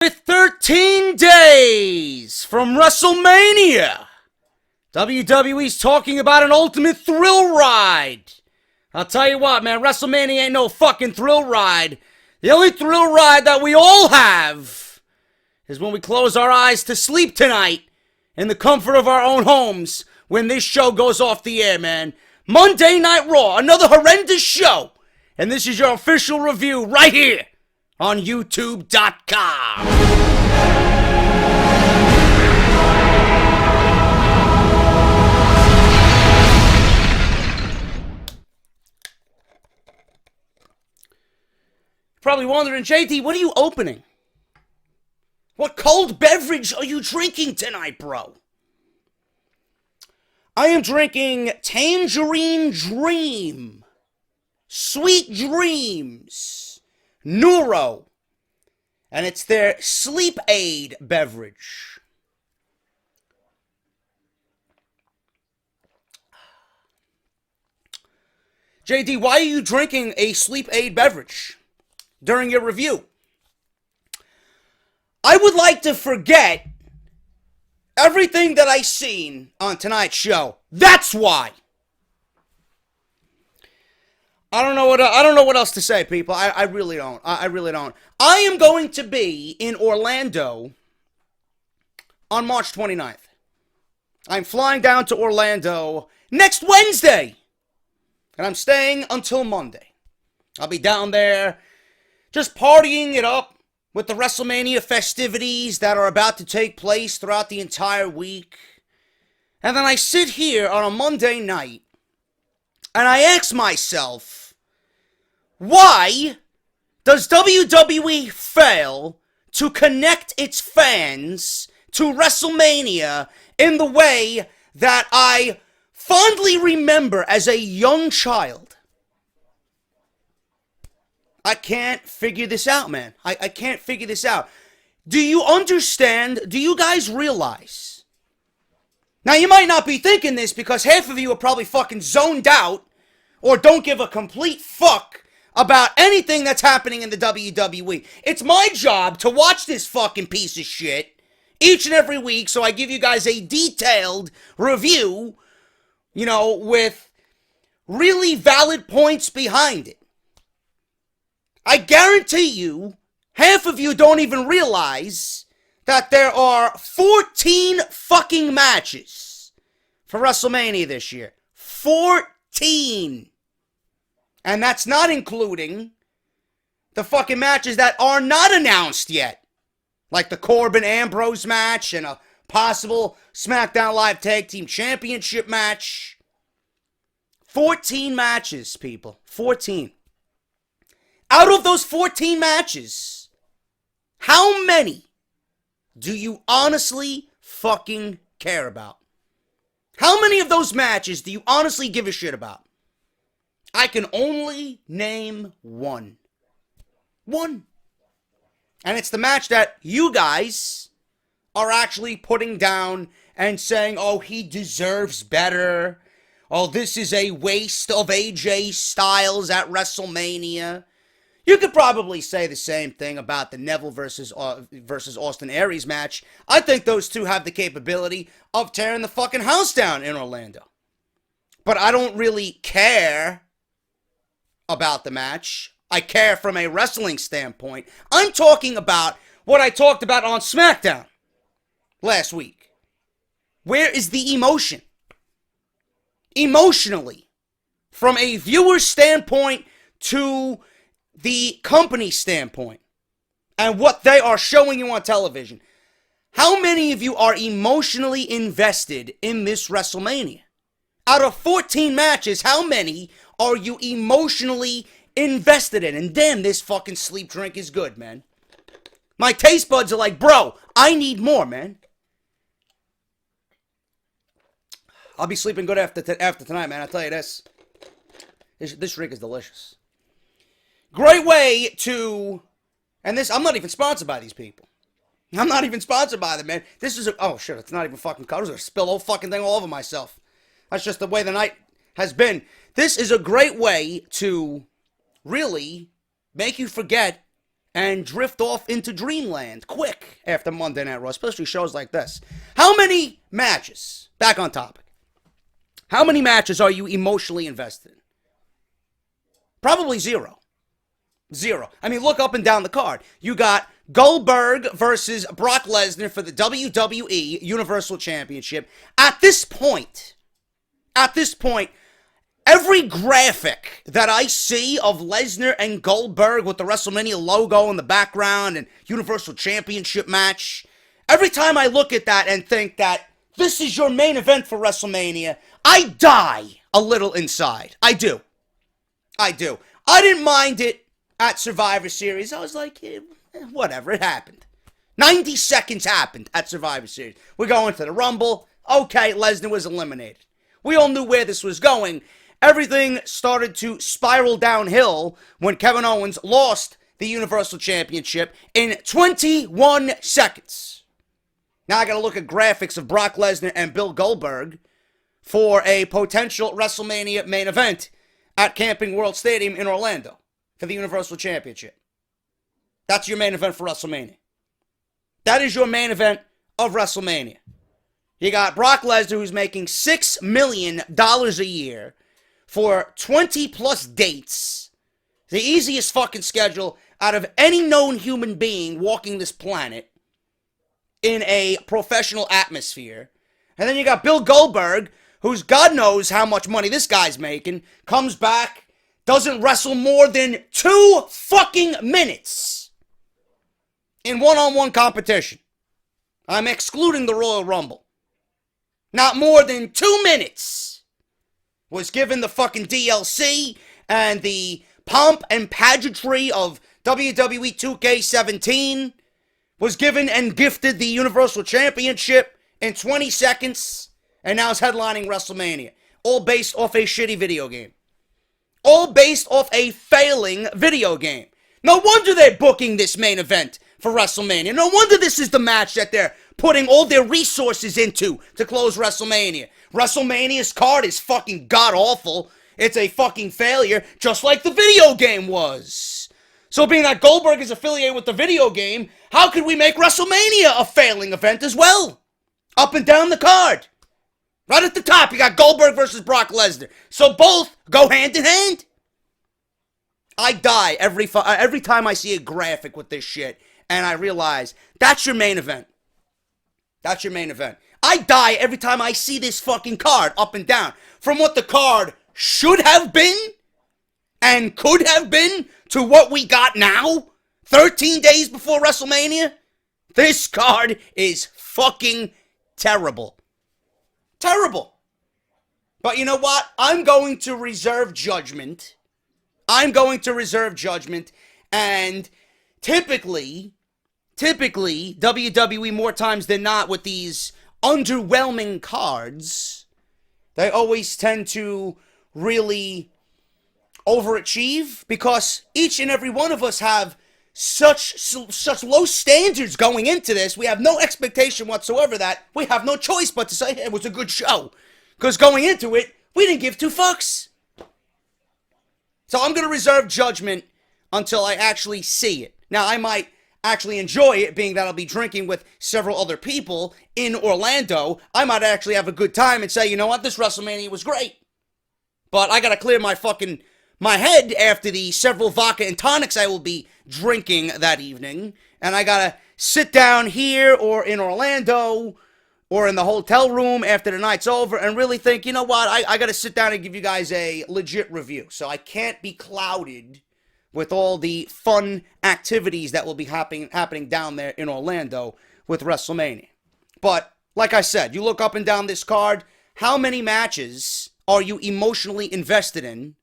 With 13 days from Wrestlemania, WWE's talking about an ultimate thrill ride. I'll tell you what, man, WrestleMania ain't no fucking thrill ride. The only thrill ride that we all have is when we close our eyes to sleep tonight in the comfort of our own homes when this show goes off the air, man. Monday Night Raw, another horrendous show. And this is your official review right here on YouTube.com. Probably wondering, JD, what are you opening? What cold beverage are you drinking tonight, bro? I am drinking Tangerine Dream, Sweet Dreams, Neuro, and it's their sleep aid beverage. JD, why are you drinking a sleep aid beverage during your review? I would like to forget everything that I seen on tonight's show. That's why. I don't know what else to say, people. I really don't. I really don't. I am going to be in Orlando on March 29th. I'm flying down to Orlando next Wednesday. And I'm staying until Monday. I'll be down there just partying it up with the WrestleMania festivities that are about to take place throughout the entire week. And then I sit here on a Monday night and I ask myself, why does WWE fail to connect its fans to WrestleMania in the way that I fondly remember as a young child? I can't figure this out, man. I can't figure this out. Do you understand? Do you guys realize? Now, you might not be thinking this because half of you are probably fucking zoned out or don't give a complete fuck about anything that's happening in the WWE. It's my job to watch this fucking piece of shit each and every week, so I give you guys a detailed review, with really valid points behind it. I guarantee you, half of you don't even realize that there are 14 fucking matches for WrestleMania this year. 14! And that's not including the fucking matches that are not announced yet. Like the Corbin-Ambrose match and a possible SmackDown Live Tag Team Championship match. 14 matches, people. 14. Out of those 14 matches, how many do you honestly fucking care about? How many of those matches do you honestly give a shit about? I can only name one. One. And it's the match that you guys are actually putting down and saying, oh, he deserves better. Oh, this is a waste of AJ Styles at WrestleMania. You could probably say the same thing about the Neville versus Austin Aries match. I think those two have the capability of tearing the fucking house down in Orlando. But I don't really care about the match. I care from a wrestling standpoint. I'm talking about what I talked about on SmackDown last week. Where is the emotion? Emotionally, from a viewer standpoint to the company standpoint and what they are showing you on television, how many of you are emotionally invested in this WrestleMania? Out of 14 matches, how many are you emotionally invested in? And damn, this fucking sleep drink is good, man. My taste buds are like, bro, I need more, man. I'll be sleeping good after tonight, man. I'll tell you this. This drink is delicious. Great way to, and this, I'm not even sponsored by these people. I'm not even sponsored by them, man. This is oh shit, it's not even fucking cold. I was gonna spill the whole fucking thing all over myself. That's just the way the night has been. This is a great way to really make you forget and drift off into dreamland quick after Monday Night Raw, especially shows like this. How many matches, back on topic, how many matches are you emotionally invested in? Probably zero. Zero. I mean, look up and down the card. You got Goldberg versus Brock Lesnar for the WWE Universal Championship. At this point, every graphic that I see of Lesnar and Goldberg with the WrestleMania logo in the background and Universal Championship match, every time I look at that and think that this is your main event for WrestleMania, I die a little inside. I do. I didn't mind it at Survivor Series. I was like, whatever, it happened. 90 seconds happened at Survivor Series. We're going to the Rumble. Okay, Lesnar was eliminated. We all knew where this was going. Everything started to spiral downhill when Kevin Owens lost the Universal Championship in 21 seconds. Now I got to look at graphics of Brock Lesnar and Bill Goldberg for a potential WrestleMania main event at Camping World Stadium in Orlando for the Universal Championship. That's your main event for WrestleMania. That is your main event of WrestleMania. You got Brock Lesnar, who's making $6 million a year for 20-plus dates. The easiest fucking schedule out of any known human being walking this planet in a professional atmosphere. And then you got Bill Goldberg, who's God knows how much money this guy's making, comes back, doesn't wrestle more than 2 fucking minutes in one-on-one competition. I'm excluding the Royal Rumble. Not more than 2 minutes was given the fucking DLC and the pomp and pageantry of WWE 2K17, was given and gifted the Universal Championship in 20 seconds, and now is headlining WrestleMania. All based off a shitty video game. All based off a failing video game. No wonder they're booking this main event for WrestleMania. No wonder this is the match that they're putting all their resources into to close WrestleMania. WrestleMania's card is fucking god-awful. It's a fucking failure, just like the video game was. So being that Goldberg is affiliated with the video game, how could we make WrestleMania a failing event as well? Up and down the card. Right at the top, you got Goldberg versus Brock Lesnar. So both go hand in hand. I die every time I see a graphic with this shit, and I realize that's your main event. That's your main event. I die every time I see this fucking card up and down. From what the card should have been and could have been to what we got now, 13 days before WrestleMania, this card is fucking terrible. Terrible. But you know what? I'm going to reserve judgment. And typically, WWE more times than not with these underwhelming cards, they always tend to really overachieve because each and every one of us have such low standards going into this. We have no expectation whatsoever that we have no choice but to say, hey, it was a good show. Because going into it, we didn't give 2 fucks. So I'm going to reserve judgment until I actually see it. Now, I might actually enjoy it, being that I'll be drinking with several other people in Orlando. I might actually have a good time and say, you know what, this WrestleMania was great. But I got to clear my head after the several vodka and tonics I will be drinking that evening. And I got to sit down here or in Orlando or in the hotel room after the night's over and really think, you know what, I got to sit down and give you guys a legit review. So I can't be clouded with all the fun activities that will be happening down there in Orlando with WrestleMania. But, like I said, you look up and down this card, how many matches are you emotionally invested in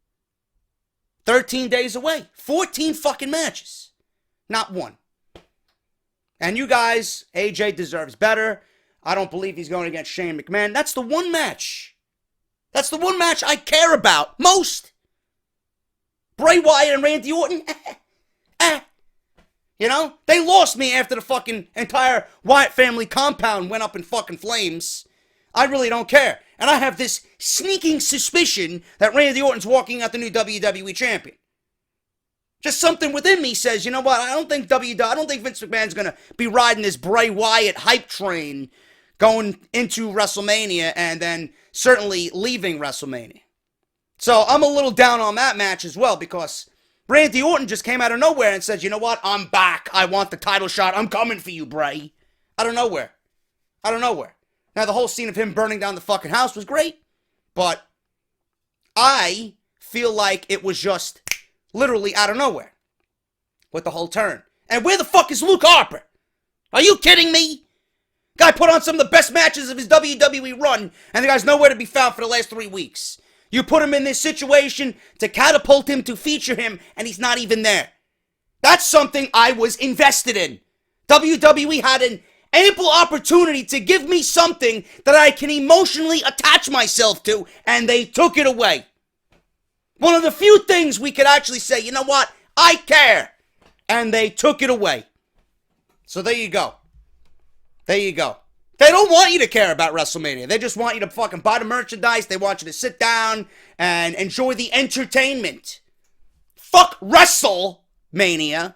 13 days away? 14 fucking matches. Not one. And you guys, AJ deserves better. I don't believe he's going against Shane McMahon. That's the one match. That's the one match I care about most. Bray Wyatt and Randy Orton, You know, they lost me after the fucking entire Wyatt family compound went up in fucking flames. I really don't care. And I have this sneaking suspicion that Randy Orton's walking out the new WWE champion. Just something within me says, you know what? I don't think Vince McMahon's gonna be riding this Bray Wyatt hype train going into WrestleMania and then certainly leaving WrestleMania. So I'm a little down on that match as well because Randy Orton just came out of nowhere and said, you know what? I'm back. I want the title shot. I'm coming for you, Bray. Out of nowhere. Now, the whole scene of him burning down the fucking house was great, but I feel like it was just literally out of nowhere with the whole turn. And where the fuck is Luke Harper? Are you kidding me? Guy put on some of the best matches of his WWE run, and the guy's nowhere to be found for the last 3 weeks. You put him in this situation to catapult him, to feature him, and he's not even there. That's something I was invested in. WWE had an ample opportunity to give me something that I can emotionally attach myself to, and they took it away. One of the few things we could actually say, you know what, I care, and they took it away. So there you go. They don't want you to care about WrestleMania. They just want you to fucking buy the merchandise. They want you to sit down and enjoy the entertainment. Fuck WrestleMania.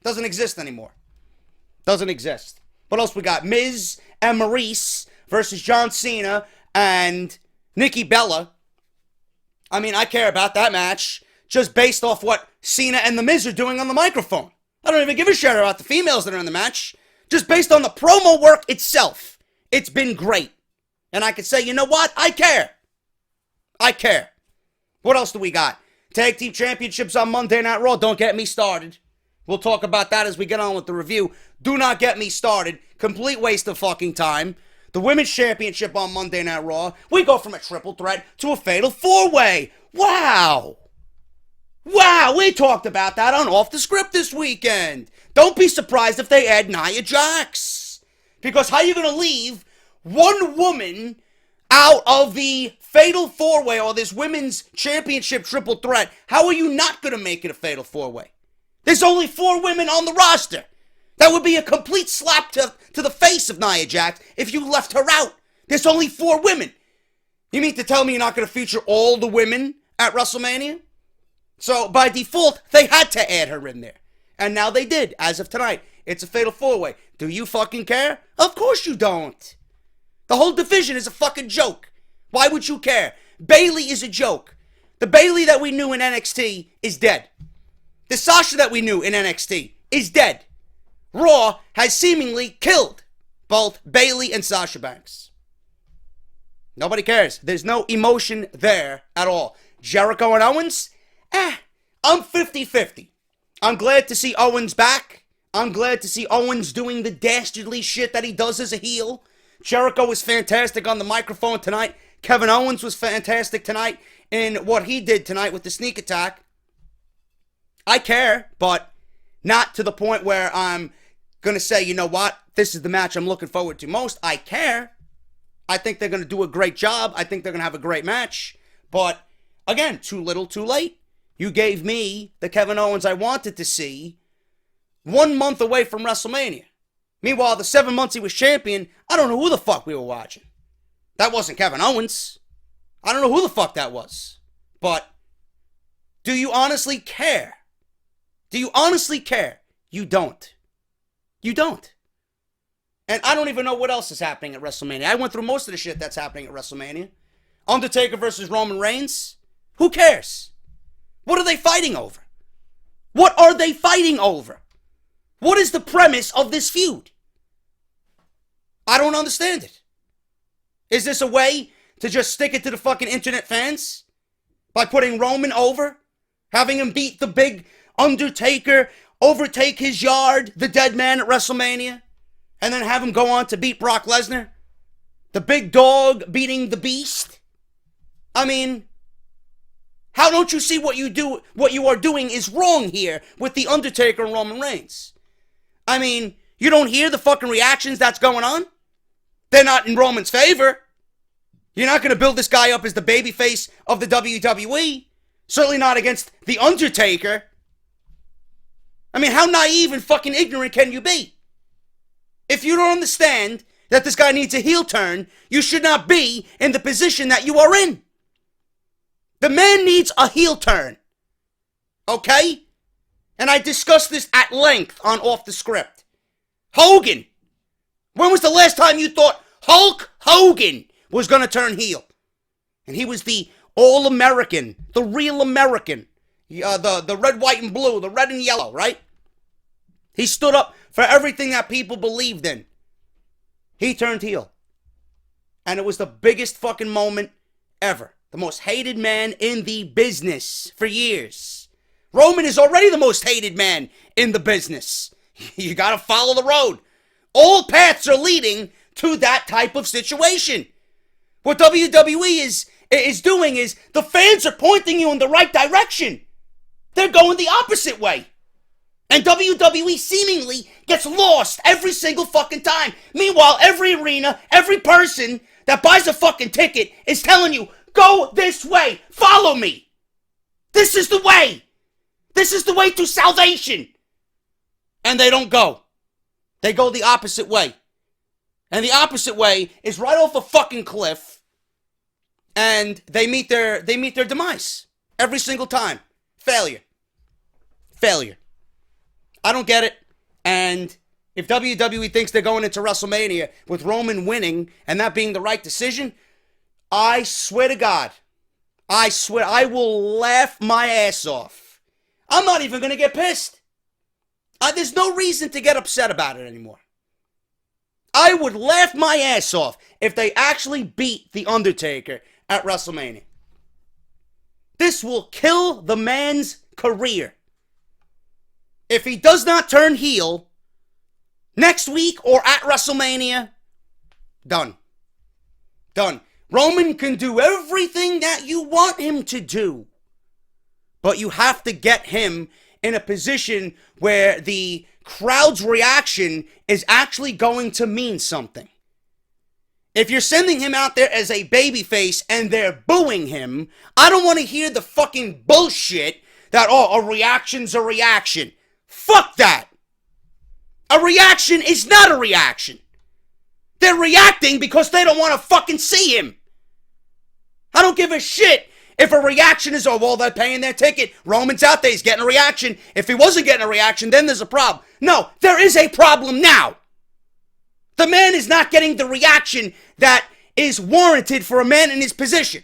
Doesn't exist anymore. Doesn't exist. What else we got? Miz and Maurice versus John Cena and Nikki Bella. I mean, I care about that match just based off what Cena and The Miz are doing on the microphone. I don't even give a shit about the females that are in the match. Just based on the promo work itself, it's been great. And I could say, you know what? I care. What else do we got? Tag Team Championships on Monday Night Raw. Don't get me started. We'll talk about that as we get on with the review. Do not get me started. Complete waste of fucking time. The Women's Championship on Monday Night Raw. We go from a triple threat to a fatal four-way. Wow, we talked about that on Off the Script this weekend. Don't be surprised if they add Nia Jax. Because how are you going to leave one woman out of the fatal four-way or this Women's Championship triple threat? How are you not going to make it a fatal four-way? There's only 4 women on the roster. That would be a complete slap to the face of Nia Jax if you left her out. There's only 4 women. You mean to tell me you're not going to feature all the women at WrestleMania? So, by default, they had to add her in there. And now they did, as of tonight. It's a fatal four-way. Do you fucking care? Of course you don't. The whole division is a fucking joke. Why would you care? Bayley is a joke. The Bayley that we knew in NXT is dead. The Sasha that we knew in NXT is dead. Raw has seemingly killed both Bayley and Sasha Banks. Nobody cares. There's no emotion there at all. Jericho and Owens? I'm 50-50. I'm glad to see Owens back. I'm glad to see Owens doing the dastardly shit that he does as a heel. Jericho was fantastic on the microphone tonight. Kevin Owens was fantastic tonight in what he did tonight with the sneak attack. I care, but not to the point where I'm going to say, you know what, this is the match I'm looking forward to most. I care. I think they're going to do a great job. I think they're going to have a great match. But, again, too little, too late. You gave me the Kevin Owens I wanted to see 1 month away from WrestleMania. Meanwhile, the 7 months he was champion, I don't know who the fuck we were watching. That wasn't Kevin Owens. I don't know who the fuck that was. But, do you honestly care? Do you honestly care? You don't. You don't. And I don't even know what else is happening at WrestleMania. I went through most of the shit that's happening at WrestleMania. Undertaker versus Roman Reigns? Who cares? What are they fighting over? What are they fighting over? What is the premise of this feud? I don't understand it. Is this a way to just stick it to the fucking internet fans? By putting Roman over? Having him beat the big Undertaker, overtake his yard, the dead man at WrestleMania? And then have him go on to beat Brock Lesnar? The big dog beating the beast? I mean, how don't you see what you are doing is wrong here with the Undertaker and Roman Reigns? I mean, you don't hear the fucking reactions that's going on? They're not in Roman's favor. You're not going to build this guy up as the babyface of the WWE. Certainly not against the Undertaker. I mean, how naive and fucking ignorant can you be? If you don't understand that this guy needs a heel turn, you should not be in the position that you are in. The man needs a heel turn. Okay? And I discussed this at length on Off the Script. Hogan. When was the last time you thought Hulk Hogan was going to turn heel? And he was the all-American, the real American. The red, white, and blue, the red and yellow, right? He stood up for everything that people believed in. He turned heel. And it was the biggest fucking moment ever. The most hated man in the business for years. Roman is already the most hated man in the business. You gotta follow the road. All paths are leading to that type of situation. What WWE is doing is the fans are pointing you in the right direction. They're going the opposite way. And WWE seemingly gets lost every single fucking time. Meanwhile, every arena, every person that buys a fucking ticket is telling you, go this way, follow me. This is the way. This is the way to salvation. And they don't go. They go the opposite way. And the opposite way is right off a fucking cliff. And they meet their demise. Every single time. Failure. I don't get it. And if WWE thinks they're going into WrestleMania with Roman winning and that being the right decision, I swear to God, I swear I will laugh my ass off. I'm not even going to get pissed. There's no reason to get upset about it anymore. I would laugh my ass off if they actually beat The Undertaker at WrestleMania. This will kill the man's career. If he does not turn heel next week or at WrestleMania, done. Roman can do everything that you want him to do. But you have to get him in a position where the crowd's reaction is actually going to mean something. If you're sending him out there as a babyface and they're booing him, I don't want to hear the fucking bullshit that, a reaction's a reaction. Fuck that. A reaction is not a reaction. They're reacting because they don't want to fucking see him. I don't give a shit if a reaction is, they're paying their ticket. Roman's out there, he's getting a reaction. If he wasn't getting a reaction, then there's a problem. No, there is a problem now. The man is not getting the reaction that is warranted for a man in his position.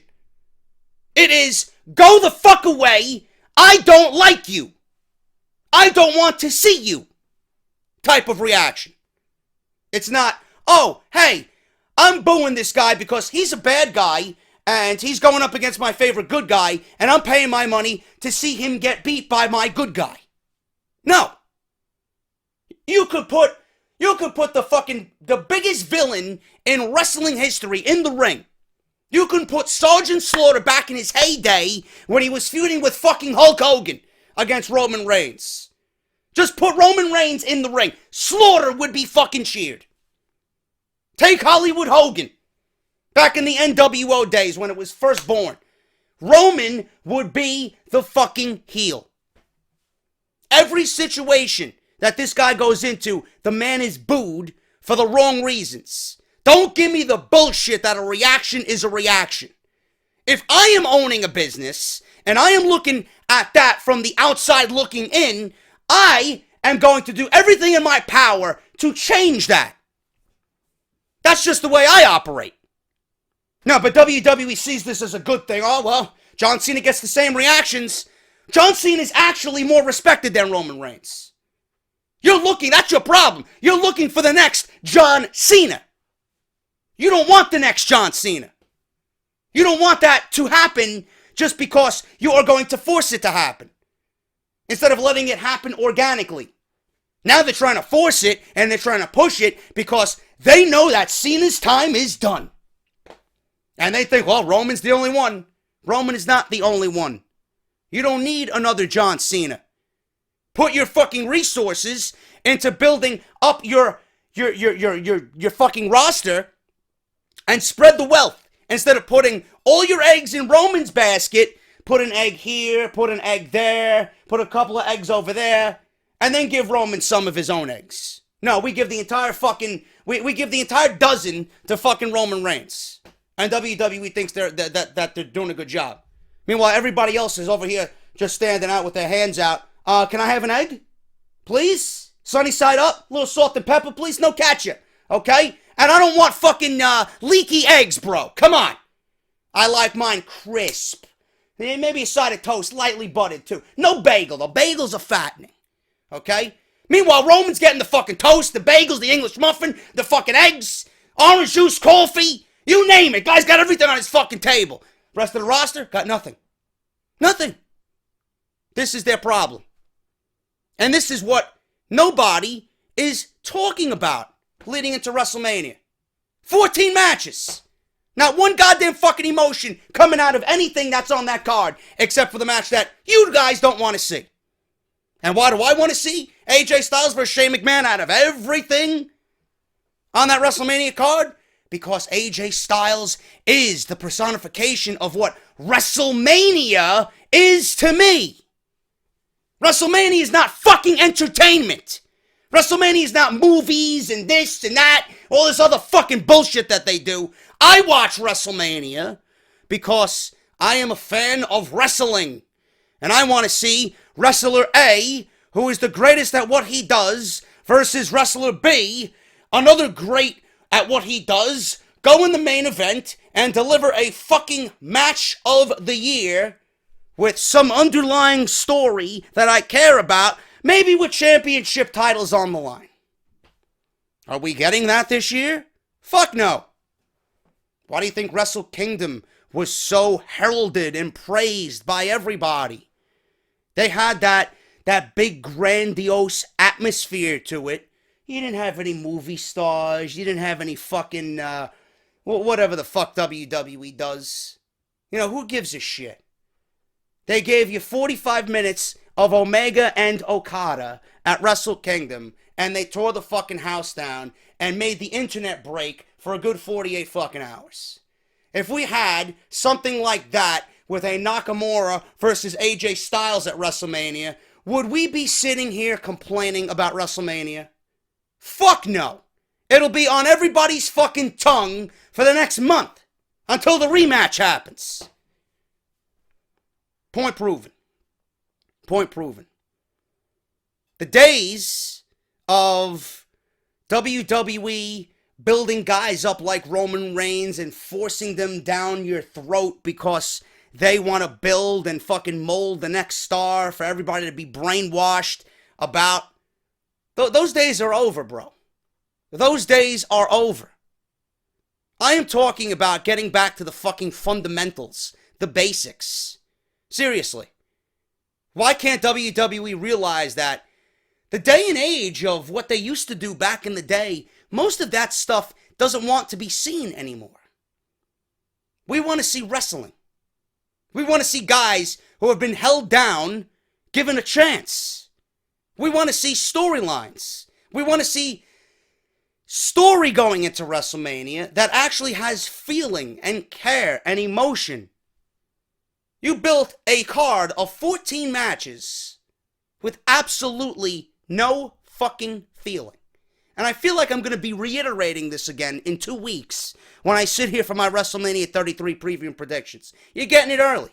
It is, go the fuck away, I don't like you. I don't want to see you type of reaction. It's not, hey, I'm booing this guy because he's a bad guy and he's going up against my favorite good guy and I'm paying my money to see him get beat by my good guy. No. You could put the biggest villain in wrestling history in the ring. You can put Sergeant Slaughter back in his heyday when he was feuding with fucking Hulk Hogan against Roman Reigns. Just put Roman Reigns in the ring. Slaughter would be fucking cheered. Take Hollywood Hogan. Back in the NWO days when it was first born. Roman would be the fucking heel. Every situation that this guy goes into, the man is booed for the wrong reasons. Don't give me the bullshit that a reaction is a reaction. If I am owning a business and I am looking at that from the outside looking in, I am going to do everything in my power to change that. That's just the way I operate. No, but WWE sees this as a good thing. John Cena gets the same reactions. John Cena is actually more respected than Roman Reigns. That's your problem. You're looking for the next John Cena. You don't want the next John Cena. You don't want that to happen just because you are going to force it to happen. Instead of letting it happen organically. Now they're trying to force it and they're trying to push it because they know that Cena's time is done. And they think, Roman's the only one. Roman is not the only one. You don't need another John Cena. Put your fucking resources into building up your fucking roster and spread the wealth. Instead of putting all your eggs in Roman's basket, put an egg here, put an egg there, put a couple of eggs over there, and then give Roman some of his own eggs. No, we give the entire fucking, we give the entire dozen to fucking Roman Reigns. And WWE thinks that they're doing a good job. Meanwhile, everybody else is over here just standing out with their hands out. Can I have an egg? Please? Sunny side up? A little salt and pepper, please? No ketchup. Okay? And I don't want fucking leaky eggs, bro. Come on. I like mine crisp. Maybe a side of toast, lightly buttered, too. No bagel. The bagels are fattening. Okay? Meanwhile, Roman's getting the fucking toast, the bagels, the English muffin, the fucking eggs, orange juice, coffee. You name it. Guy's got everything on his fucking table. Rest of the roster, got nothing. Nothing. This is their problem. And this is what nobody is talking about leading into WrestleMania. 14 matches. Not one goddamn fucking emotion coming out of anything that's on that card, except for the match that you guys don't want to see. And why do I want to see AJ Styles versus Shane McMahon out of everything on that WrestleMania card? Because AJ Styles is the personification of what WrestleMania is to me. WrestleMania is not fucking entertainment. WrestleMania is not movies and this and that, all this other fucking bullshit that they do. I watch WrestleMania because I am a fan of wrestling. And I want to see Wrestler A, who is the greatest at what he does, versus Wrestler B, another great at what he does, go in the main event and deliver a fucking match of the year with some underlying story that I care about, maybe with championship titles on the line. Are we getting that this year? Fuck no. Why do you think Wrestle Kingdom was so heralded and praised by everybody? They had that big grandiose atmosphere to it. You didn't have any movie stars. You didn't have any fucking, whatever the fuck WWE does. You know, who gives a shit? They gave you 45 minutes of Omega and Okada at Wrestle Kingdom, and they tore the fucking house down and made the internet break for a good 48 fucking hours. If we had something like that with a Nakamura versus AJ Styles at WrestleMania, would we be sitting here complaining about WrestleMania? Fuck no. It'll be on everybody's fucking tongue for the next month until the rematch happens. Point proven. Point proven. The days of WWE building guys up like Roman Reigns and forcing them down your throat because they want to build and fucking mold the next star for everybody to be brainwashed about. Those days are over, bro. Those days are over. I am talking about getting back to the fucking fundamentals, the basics. Seriously. Why can't WWE realize that the day and age of what they used to do back in the day, most of that stuff doesn't want to be seen anymore. We want to see wrestling. We want to see guys who have been held down given a chance. We want to see storylines. We want to see story going into WrestleMania that actually has feeling and care and emotion. You built a card of 14 matches with absolutely no fucking feeling. And I feel like I'm going to be reiterating this again in 2 weeks when I sit here for my WrestleMania 33 preview and predictions. You're getting it early.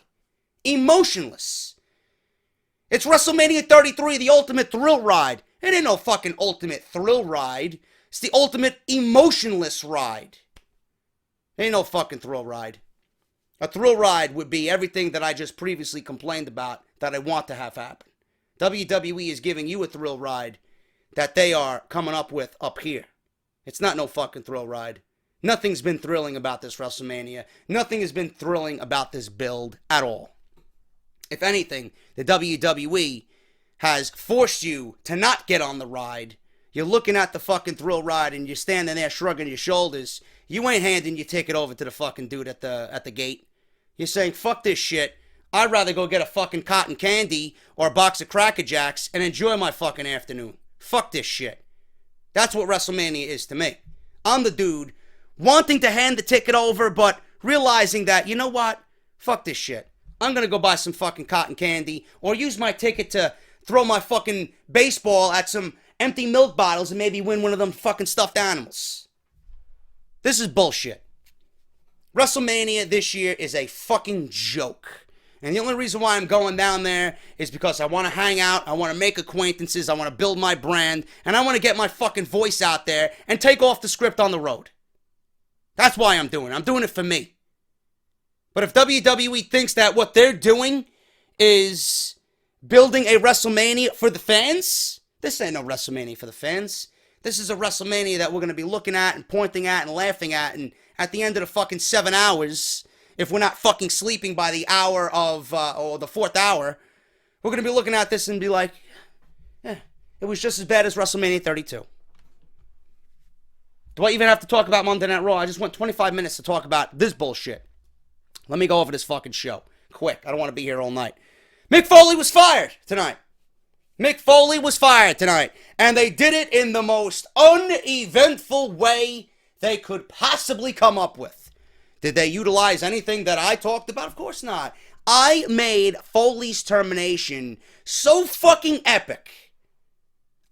Emotionless. It's WrestleMania 33, the ultimate thrill ride. It ain't no fucking ultimate thrill ride. It's the ultimate emotionless ride. It ain't no fucking thrill ride. A thrill ride would be everything that I just previously complained about that I want to have happen. WWE is giving you a thrill ride that they are coming up with up here. It's not no fucking thrill ride. Nothing's been thrilling about this WrestleMania. Nothing has been thrilling about this build at all. If anything, the WWE has forced you to not get on the ride. You're looking at the fucking thrill ride and you're standing there shrugging your shoulders. You ain't handing your ticket over to the fucking dude at the gate. You're saying, fuck this shit. I'd rather go get a fucking cotton candy or a box of Cracker Jacks and enjoy my fucking afternoon. Fuck this shit. That's what WrestleMania is to me. I'm the dude wanting to hand the ticket over, but realizing that, you know what? Fuck this shit. I'm going to go buy some fucking cotton candy or use my ticket to throw my fucking baseball at some empty milk bottles and maybe win one of them fucking stuffed animals. This is bullshit. WrestleMania this year is a fucking joke. And the only reason why I'm going down there is because I want to hang out, I want to make acquaintances, I want to build my brand, and I want to get my fucking voice out there and take off the script on the road. That's why I'm doing it. I'm doing it for me. But if WWE thinks that what they're doing is building a WrestleMania for the fans, this ain't no WrestleMania for the fans. This is a WrestleMania that we're going to be looking at and pointing at and laughing at, and at the end of the fucking 7 hours, if we're not fucking sleeping by the hour of, or the 4th hour, we're going to be looking at this and be like, it was just as bad as WrestleMania 32. Do I even have to talk about Monday Night Raw? I just went 25 minutes to talk about this bullshit. Let me go over this fucking show. Quick, I don't want to be here all night. Mick Foley was fired tonight. Mick Foley was fired tonight. And they did it in the most uneventful way they could possibly come up with. Did they utilize anything that I talked about? Of course not. I made Foley's termination so fucking epic.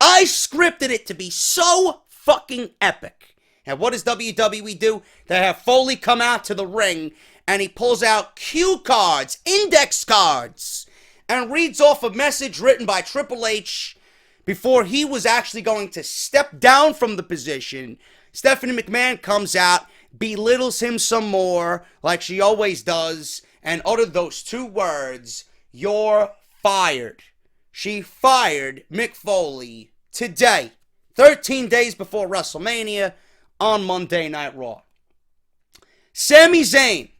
I scripted it to be so fucking epic. And what does WWE do? They have Foley come out to the ring and he pulls out cue cards, index cards, and reads off a message written by Triple H before he was actually going to step down from the position. Stephanie McMahon comes out, belittles him some more, like she always does, and uttered those 2 words, "You're fired." She fired Mick Foley today, 13 days before WrestleMania, on Monday Night Raw. Sami Zayn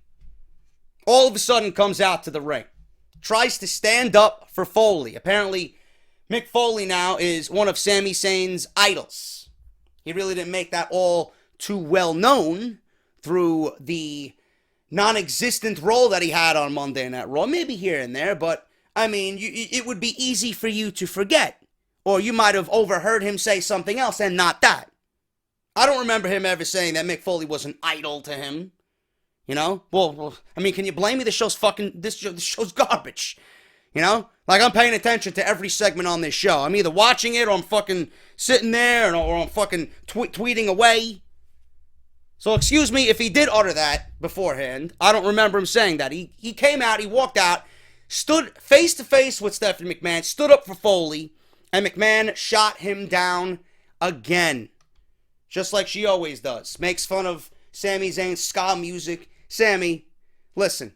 all of a sudden comes out to the ring, tries to stand up for Foley. Apparently, Mick Foley now is one of Sami Zayn's idols. He really didn't make that all too well known through the non-existent role that he had on Monday Night Raw. Maybe here and there, but, I mean, it would be easy for you to forget. Or you might have overheard him say something else and not that. I don't remember him ever saying that Mick Foley was an idol to him. You know? Well, I mean, can you blame me? This show's garbage. You know? Like, I'm paying attention to every segment on this show. I'm either watching it or I'm fucking sitting there or I'm fucking tweeting away. So excuse me if he did utter that beforehand. I don't remember him saying that. He came out, he walked out, stood face to face with Stephanie McMahon, stood up for Foley, and McMahon shot him down again. Just like she always does. Makes fun of Sami Zayn's ska music. Sammy, listen,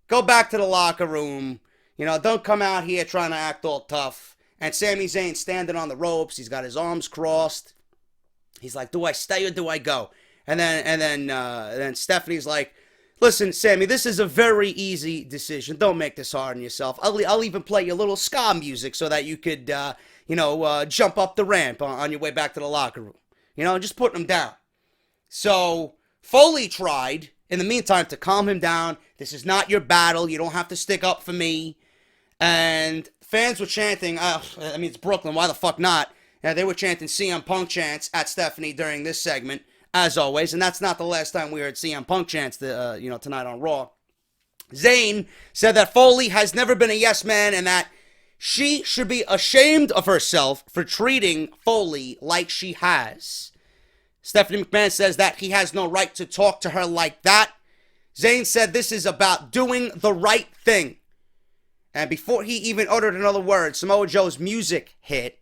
go back to the locker room. You know, don't come out here trying to act all tough. And Sami Zayn standing on the ropes. He's got his arms crossed. He's like, do I stay or do I go? And then Stephanie's like, listen, Sammy, this is a very easy decision. Don't make this hard on yourself. I'll even play you a little ska music so that you could, jump up the ramp on your way back to the locker room. You know, just putting him down. So Foley tried, in the meantime, to calm him down. This is not your battle. You don't have to stick up for me. And fans were chanting, it's Brooklyn, why the fuck not? And they were chanting CM Punk chants at Stephanie during this segment, as always. And that's not the last time we heard CM Punk chants, tonight on Raw. Zane said that Foley has never been a yes man and that she should be ashamed of herself for treating Foley like she has. Stephanie McMahon says that he has no right to talk to her like that. Zane said this is about doing the right thing. And before he even uttered another word, Samoa Joe's music hit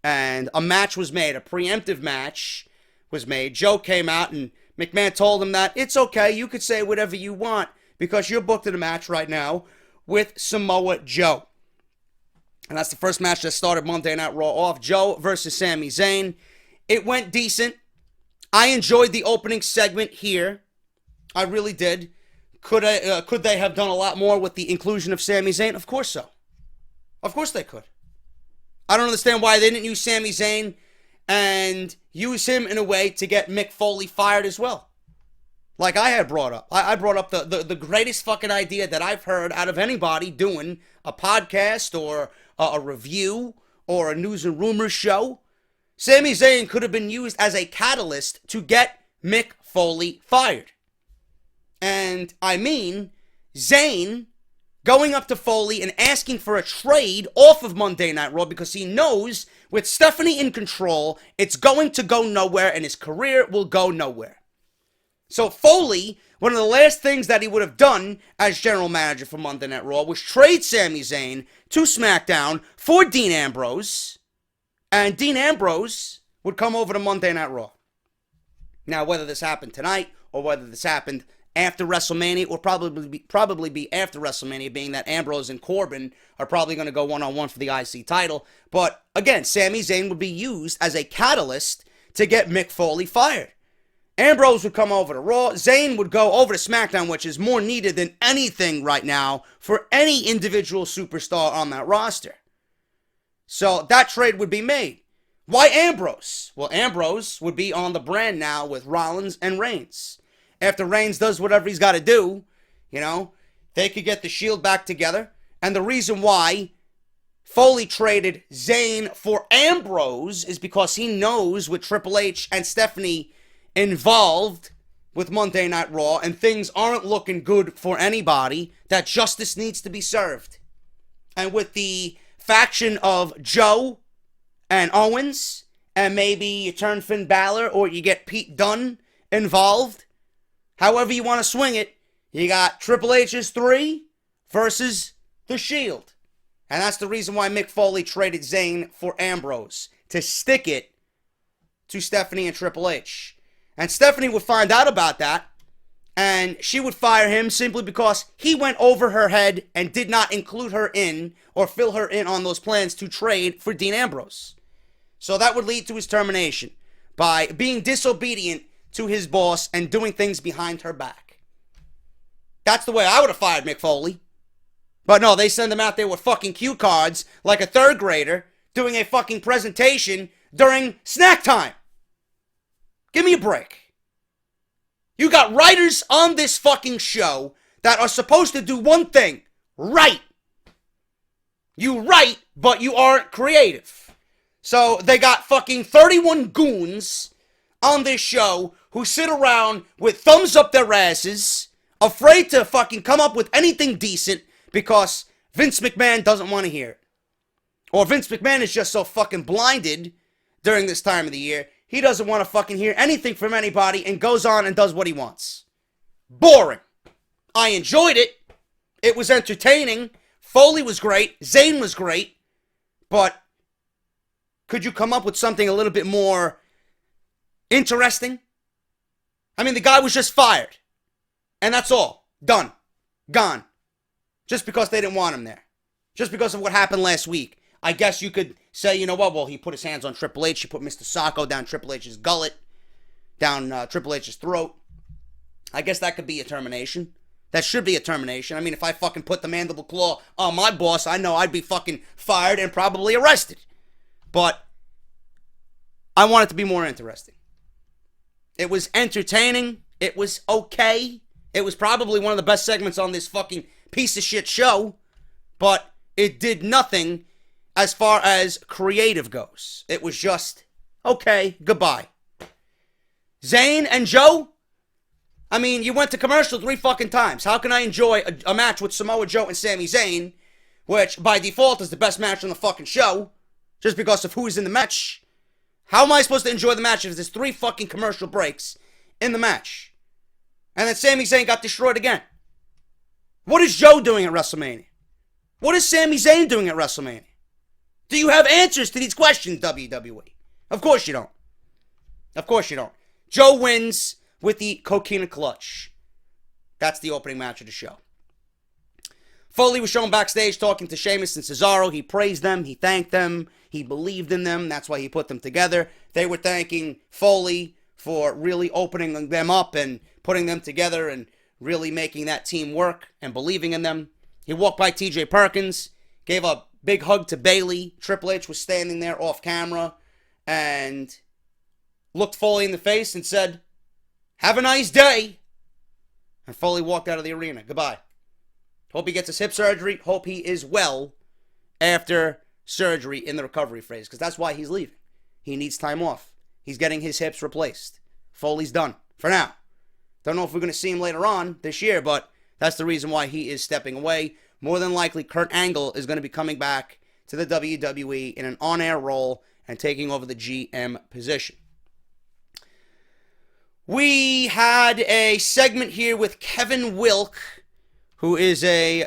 and a match was made, a preemptive match was made. Joe came out and McMahon told him that it's okay, you could say whatever you want because you're booked in a match right now with Samoa Joe. And that's the first match that started Monday Night Raw off. Joe versus Sami Zayn. It went decent. I enjoyed the opening segment here. I really did. Could they have done a lot more with the inclusion of Sami Zayn? Of course so. Of course they could. I don't understand why they didn't use Sami Zayn and use him in a way to get Mick Foley fired as well. Like I had brought up. I brought up the greatest fucking idea that I've heard out of anybody doing a podcast or a review or a news and rumors show. Sami Zayn could have been used as a catalyst to get Mick Foley fired. And I mean, Zayn going up to Foley and asking for a trade off of Monday Night Raw because he knows with Stephanie in control, it's going to go nowhere and his career will go nowhere. So Foley one of the last things that he would have done as general manager for Monday Night Raw was trade Sami Zayn to SmackDown for Dean Ambrose, and Dean Ambrose would come over to Monday Night Raw. Now, whether this happened tonight or whether this happened after WrestleMania, it will probably be after WrestleMania, being that Ambrose and Corbin are probably going to go one-on-one for the IC title. But again, Sami Zayn would be used as a catalyst to get Mick Foley fired. Ambrose would come over to Raw. Zayn would go over to SmackDown, which is more needed than anything right now for any individual superstar on that roster. So that trade would be made. Why Ambrose? Well, Ambrose would be on the brand now with Rollins and Reigns. After Reigns does whatever he's got to do, they could get the Shield back together. And the reason why Foley traded Zayn for Ambrose is because he knows with Triple H and Stephanie involved with Monday Night Raw and things aren't looking good for anybody, that justice needs to be served. And with the faction of Joe and Owens, and maybe you turn Finn Balor or you get Pete Dunne involved, however you want to swing it, you got Triple H's 3 versus the Shield. And that's the reason why Mick Foley traded Zayn for Ambrose, to stick it to Stephanie and Triple H. And Stephanie would find out about that, and she would fire him simply because he went over her head and did not include her in or fill her in on those plans to trade for Dean Ambrose. So that would lead to his termination by being disobedient to his boss and doing things behind her back. That's the way I would have fired Mick Foley. But no, they send him out there with fucking cue cards like a third grader doing a fucking presentation during snack time. Give me a break. You got writers on this fucking show that are supposed to do one thing: write. You write, but you aren't creative. So they got fucking 31 goons on this show who sit around with thumbs up their asses, afraid to fucking come up with anything decent because Vince McMahon doesn't want to hear it. Or Vince McMahon is just so fucking blinded during this time of the year, he doesn't want to fucking hear anything from anybody and goes on and does what he wants. Boring. I enjoyed it. It was entertaining. Foley was great. Zayn was great. But could you come up with something a little bit more interesting? I mean, the guy was just fired. And that's all. Done. Gone. Just because they didn't want him there. Just because of what happened last week. I guess you could say, you know what, well, he put his hands on Triple H. He put Mr. Sacco down Triple H's gullet. Down Triple H's throat. I guess that could be a termination. That should be a termination. I mean, if I fucking put the mandible claw on my boss, I know I'd be fucking fired and probably arrested. But I want it to be more interesting. It was entertaining. It was okay. It was probably one of the best segments on this fucking piece of shit show. But it did nothing as far as creative goes. It was just, okay, goodbye. Zane and Joe? I mean, you went to commercial 3 fucking times. How can I enjoy a match with Samoa Joe and Sami Zayn, which by default is the best match on the fucking show, just because of who is in the match? How am I supposed to enjoy the match if there's 3 fucking commercial breaks in the match? And then Sami Zayn got destroyed again. What is Joe doing at WrestleMania? What is Sami Zayn doing at WrestleMania? Do you have answers to these questions, WWE? Of course you don't. Of course you don't. Joe wins with the Coquina Clutch. That's the opening match of the show. Foley was shown backstage talking to Sheamus and Cesaro. He praised them. He thanked them. He believed in them. That's why he put them together. They were thanking Foley for really opening them up and putting them together and really making that team work and believing in them. He walked by TJ Perkins, gave a big hug to Bayley. Triple H was standing there off camera and looked Foley in the face and said, "Have a nice day." And Foley walked out of the arena. Goodbye. Hope he gets his hip surgery. Hope he is well after surgery in the recovery phase, because that's why he's leaving. He needs time off. He's getting his hips replaced. Foley's done for now. Don't know if we're going to see him later on this year, but that's the reason why he is stepping away. More than likely, Kurt Angle is going to be coming back to the WWE in an on-air role and taking over the GM position. We had a segment here with Kevin Wilk, who is I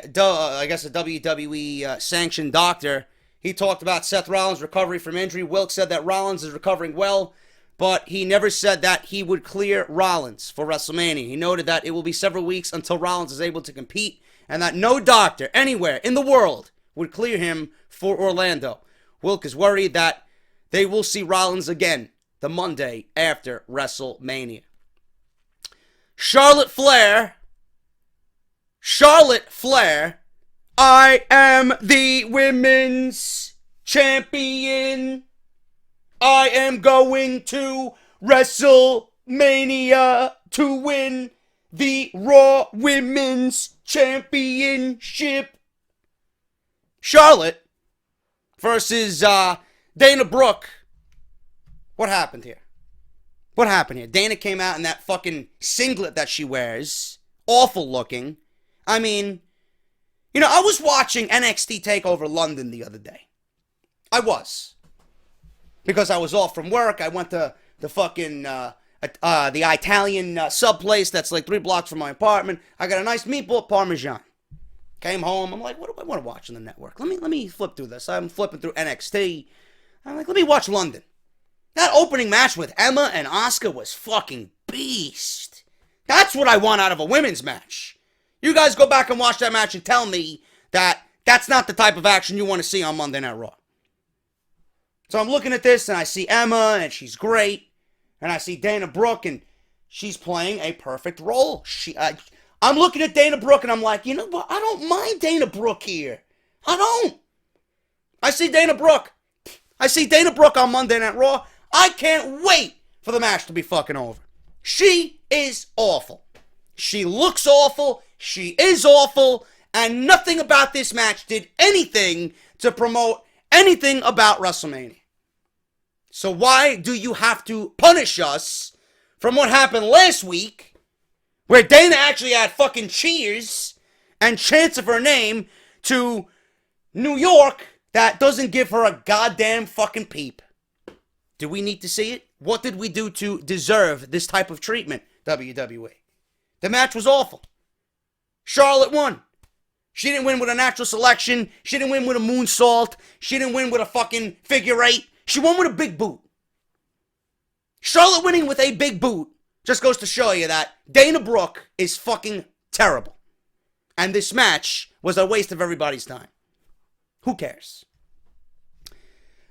guess a WWE sanctioned doctor. He talked about Seth Rollins' recovery from injury. Wilk said that Rollins is recovering well, but he never said that he would clear Rollins for WrestleMania. He noted that it will be several weeks until Rollins is able to compete, and that no doctor anywhere in the world would clear him for Orlando. Wilk is worried that they will see Rollins again the Monday after WrestleMania. Charlotte Flair, I am the women's champion. I am going to WrestleMania to win the Raw Women's Championship. Charlotte versus Dana Brooke. What happened here? Dana came out in that fucking singlet that she wears. Awful looking. I mean, I was watching NXT TakeOver London the other day. I was. Because I was off from work. I went to the fucking, the Italian sub place that's like 3 blocks from my apartment. I got a nice meatball parmesan. Came home. I'm like, what do I want to watch on the network? Let me flip through this. I'm flipping through NXT. I'm like, let me watch London. That opening match with Emma and Asuka was fucking beast. That's what I want out of a women's match. You guys go back and watch that match and tell me that that's not the type of action you want to see on Monday Night Raw. So I'm looking at this and I see Emma and she's great. And I see Dana Brooke and she's playing a perfect role. I'm looking at Dana Brooke and I'm like, you know what? I don't mind Dana Brooke here. I don't. I see Dana Brooke on Monday Night Raw. I can't wait for the match to be fucking over. She is awful. She looks awful. She is awful. And nothing about this match did anything to promote anything about WrestleMania. So why do you have to punish us from what happened last week, where Dana actually had fucking cheers and chants of her name to New York that doesn't give her a goddamn fucking peep? Do we need to see it? What did we do to deserve this type of treatment, WWE? The match was awful. Charlotte won. She didn't win with a natural selection. She didn't win with a moonsault. She didn't win with a fucking figure 8. She won with a big boot. Charlotte winning with a big boot just goes to show you that Dana Brooke is fucking terrible. And this match was a waste of everybody's time. Who cares?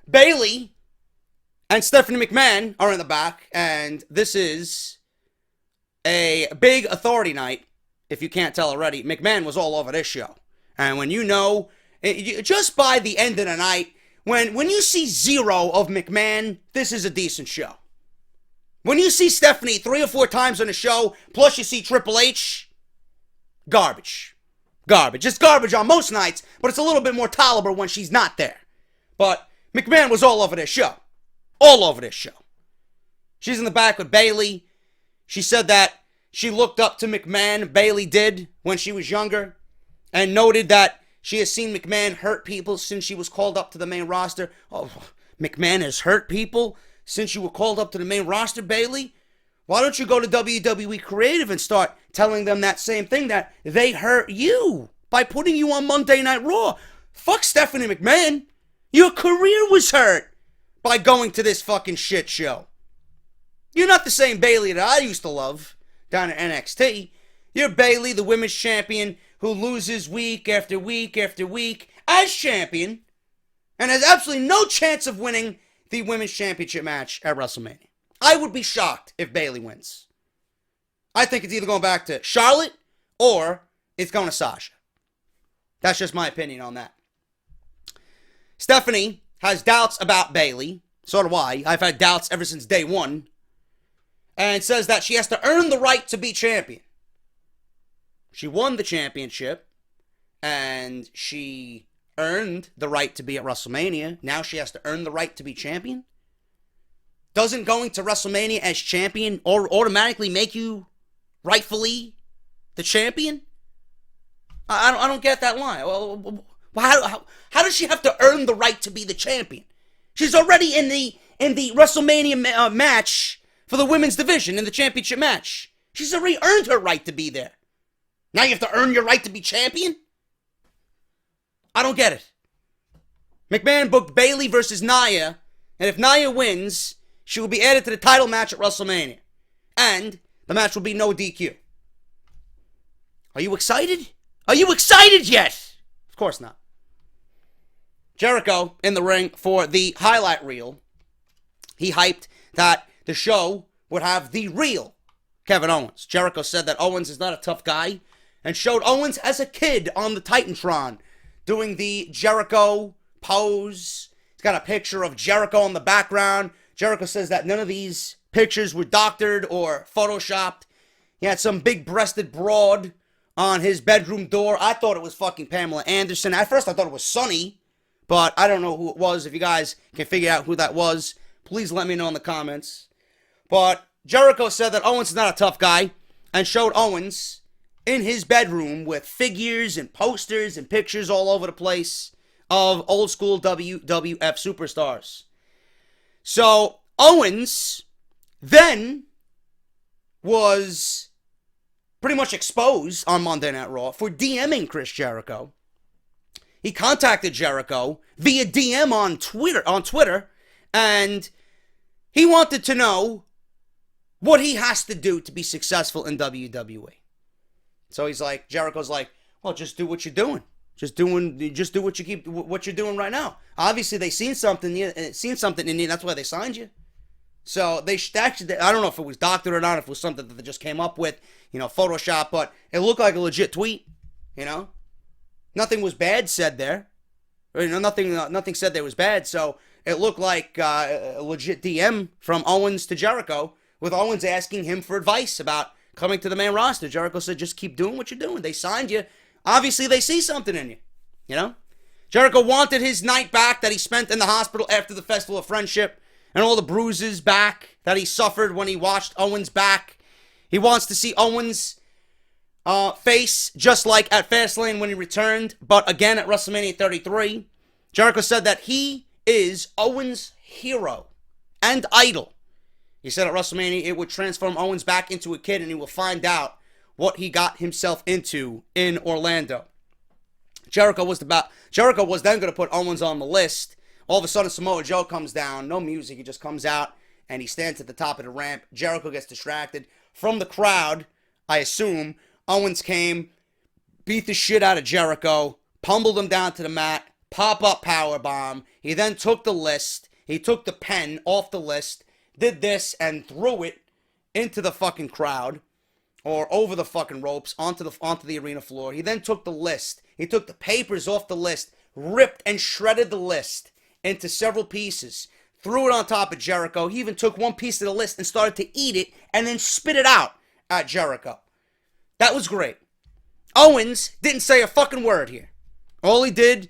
Bayley and Stephanie McMahon are in the back, and this is a big authority night. If you can't tell already, McMahon was all over this show. And when just by the end of the night, when you see 0 of McMahon, this is a decent show. When you see Stephanie 3 or 4 times on the show, plus you see Triple H, garbage. It's garbage on most nights, but it's a little bit more tolerable when she's not there. But McMahon was all over this show. All over this show. She's in the back with Bayley. She said that she looked up to McMahon, Bayley did, when she was younger, and noted that she has seen McMahon hurt people since she was called up to the main roster. Oh, McMahon has hurt people since you were called up to the main roster, Bayley? Why don't you go to WWE Creative and start telling them that same thing, that they hurt you by putting you on Monday Night Raw? Fuck Stephanie McMahon. Your career was hurt by going to this fucking shit show. You're not the same Bayley that I used to love down at NXT. You're Bayley, the women's champion, who loses week after week after week as champion and has absolutely no chance of winning the women's championship match at WrestleMania. I would be shocked if Bayley wins. I think it's either going back to Charlotte or it's going to Sasha. That's just my opinion on that. Stephanie has doubts about Bayley. So do I. I've had doubts ever since day one. And says that she has to earn the right to be champion. She won the championship. And she earned the right to be at WrestleMania. Now she has to earn the right to be champion? Doesn't going to WrestleMania as champion or automatically make you rightfully the champion? I don't get that line. Well, how does she have to earn the right to be the champion? She's already in the WrestleMania match for the women's division in the championship match. She's already earned her right to be there. Now you have to earn your right to be champion? I don't get it. McMahon booked Bayley versus Nia, and if Nia wins, she will be added to the title match at WrestleMania. And the match will be no DQ. Are you excited? Are you excited yet? Of course not. Jericho in the ring for the highlight reel. He hyped that the show would have the real Kevin Owens. Jericho said that Owens is not a tough guy and showed Owens as a kid on the Titantron doing the Jericho pose. He's got a picture of Jericho in the background. Jericho says that none of these pictures were doctored or photoshopped. He had some big-breasted broad on his bedroom door. I thought it was fucking Pamela Anderson. At first I thought it was Sunny, but I don't know who it was. If you guys can figure out who that was, please let me know in the comments. But Jericho said that Owens is not a tough guy and showed Owens in his bedroom with figures and posters and pictures all over the place of old school WWF superstars. So Owens then was pretty much exposed on Monday Night Raw for DMing Chris Jericho. He contacted Jericho via DM on Twitter, and he wanted to know what he has to do to be successful in WWE. So he's like, Jericho's like, well, just do what you're doing. Just do what you're doing right now. Obviously, they seen something in you. That's why they signed you. So they actually, I don't know if it was doctored or not, if it was something that they just came up with, Photoshop, but it looked like a legit tweet. Nothing was bad said there. Nothing said there was bad. So it looked like a legit DM from Owens to Jericho, with Owens asking him for advice about coming to the main roster. Jericho said, just keep doing what you're doing. They signed you. Obviously, they see something in you. Jericho wanted his night back that he spent in the hospital after the Festival of Friendship and all the bruises back that he suffered when he watched Owens back. He wants to see Owens face just like at Fastlane when he returned, but again at WrestleMania 33. Jericho said that he is Owens' hero and idol. He said at WrestleMania it would transform Owens back into a kid and he will find out what he got himself into in Orlando. Jericho was then going to put Owens on the list. All of a sudden, Samoa Joe comes down. No music. He just comes out and he stands at the top of the ramp. Jericho gets distracted. From the crowd, I assume, Owens came, beat the shit out of Jericho, pummeled him down to the mat, pop-up powerbomb. He then took the list. He took the pen off the list, did this, and threw it into the fucking crowd, or over the fucking ropes, onto the arena floor. He then took the list. He took the papers off the list, ripped and shredded the list into several pieces, threw it on top of Jericho. He even took one piece of the list and started to eat it, and then spit it out at Jericho. That was great. Owens didn't say a fucking word here. All he did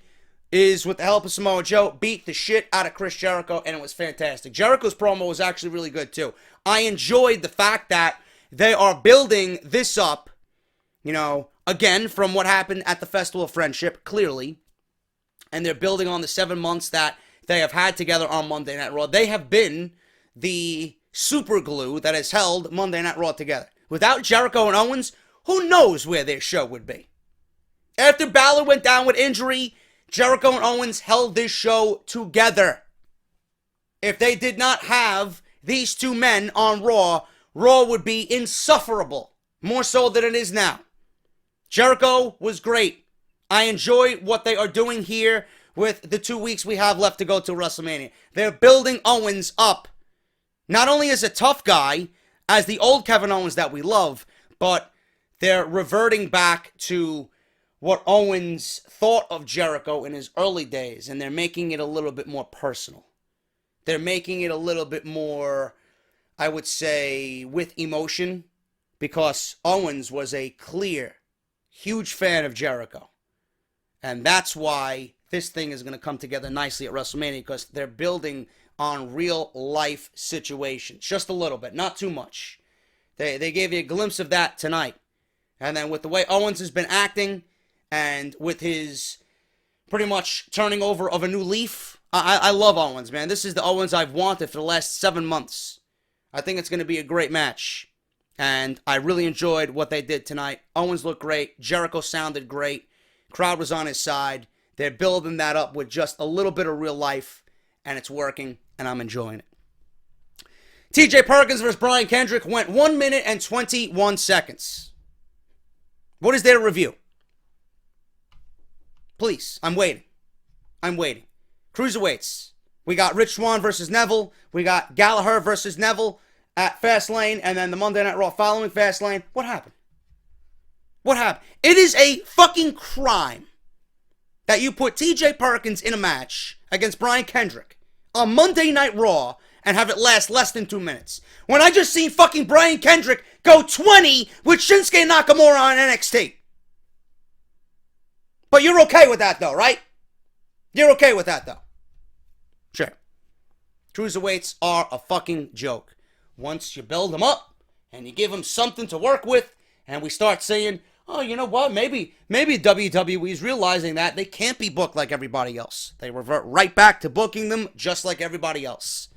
is, with the help of Samoa Joe, beat the shit out of Chris Jericho, and it was fantastic. Jericho's promo was actually really good, too. I enjoyed the fact that they are building this up, again, from what happened at the Festival of Friendship, clearly, and they're building on the 7 months that they have had together on Monday Night Raw. They have been the super glue that has held Monday Night Raw together. Without Jericho and Owens, who knows where their show would be? After Balor went down with injury, Jericho and Owens held this show together. If they did not have these two men on Raw, Raw would be insufferable, more so than it is now. Jericho was great. I enjoy what they are doing here with the 2 weeks we have left to go to WrestleMania. They're building Owens up, not only as a tough guy, as the old Kevin Owens that we love, but they're reverting back to what Owens thought of Jericho in his early days, and they're making it a little bit more personal. They're making it a little bit more, I would say, with emotion, because Owens was a clear, huge fan of Jericho. And that's why this thing is going to come together nicely at WrestleMania, because they're building on real life situations. Just a little bit, not too much. They gave you a glimpse of that tonight. And then with the way Owens has been acting, and with his pretty much turning over of a new leaf, I love Owens, man. This is the Owens I've wanted for the last 7 months. I think it's going to be a great match. And I really enjoyed what they did tonight. Owens looked great. Jericho sounded great. Crowd was on his side. They're building that up with just a little bit of real life. And it's working. And I'm enjoying it. TJ Perkins versus Brian Kendrick went 1 minute and 21 seconds. What is there to review? Please, I'm waiting. Cruiserweights. We got Rich Swann versus Neville. We got Gallagher versus Neville at Fastlane. And then the Monday Night Raw following Fastlane. What happened? It is a fucking crime that you put TJ Perkins in a match against Brian Kendrick on Monday Night Raw and have it last less than 2 minutes. When I just seen fucking Brian Kendrick go 20 with Shinsuke Nakamura on NXT. But you're okay with that though, right? You're okay with that though. Sure. Cruiserweights are a fucking joke. Once you build them up and you give them something to work with and we start saying, oh, you know what? Maybe WWE is realizing that they can't be booked like everybody else. They revert right back to booking them just like everybody else.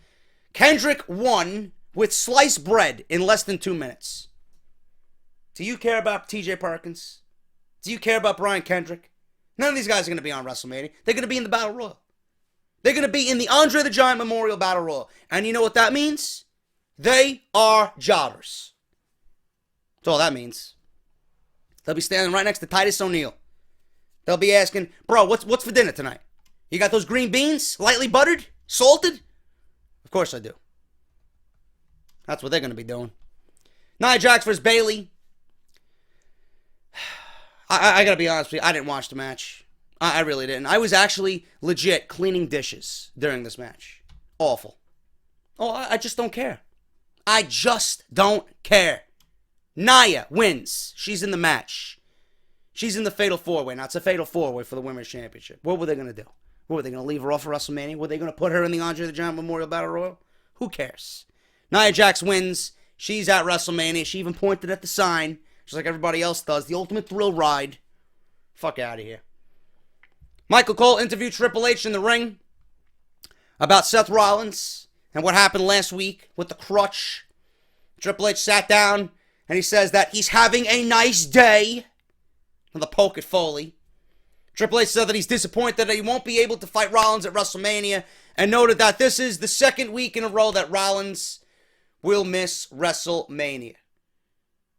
Kendrick won with sliced bread in less than 2 minutes. Do you care about TJ Perkins? Do you care about Brian Kendrick? None of these guys are going to be on WrestleMania. They're going to be in the Battle Royal. They're going to be in the Andre the Giant Memorial Battle Royal. And you know what that means? They are jobbers. That's all that means. They'll be standing right next to Titus O'Neil. They'll be asking, bro, what's for dinner tonight? You got those green beans? Lightly buttered? Salted? Of course I do. That's what they're going to be doing. Nia Jax versus Bayley. I gotta be honest with you, I didn't watch the match. I really didn't. I was actually legit cleaning dishes during this match. Awful. Oh, I just don't care. I just don't care. Nia wins. She's in the match. She's in the Fatal 4-Way. Now, it's a Fatal 4-Way for the Women's Championship. What were they going to do? What were they going to leave her off for WrestleMania? Were they going to put her in the Andre the Giant Memorial Battle Royal? Who cares? Nia Jax wins. She's at WrestleMania. She even pointed at the sign, just like everybody else does. The ultimate thrill ride. Fuck out of here. Michael Cole interviewed Triple H in the ring about Seth Rollins and what happened last week with the crutch. Triple H sat down and he says that he's having a nice day. And the poke at Foley. Triple H said that he's disappointed that he won't be able to fight Rollins at WrestleMania and noted that this is the second week in a row that Rollins will miss WrestleMania.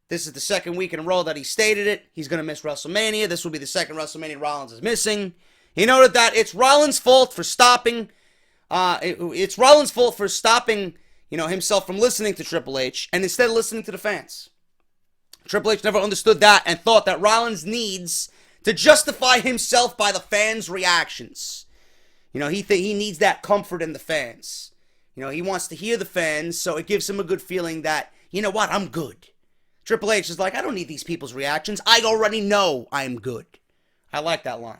This is the second week in a row that he stated it. He's going to miss WrestleMania. This will be the second WrestleMania Rollins is missing. He noted that it's Rollins' fault for stopping. It's Rollins' fault for stopping, himself from listening to Triple H and instead listening to the fans. Triple H never understood that and thought that Rollins needs to justify himself by the fans' reactions. He needs that comfort in the fans. He wants to hear the fans, so it gives him a good feeling that, you know what, I'm good. Triple H is like, I don't need these people's reactions. I already know I'm good. I like that line.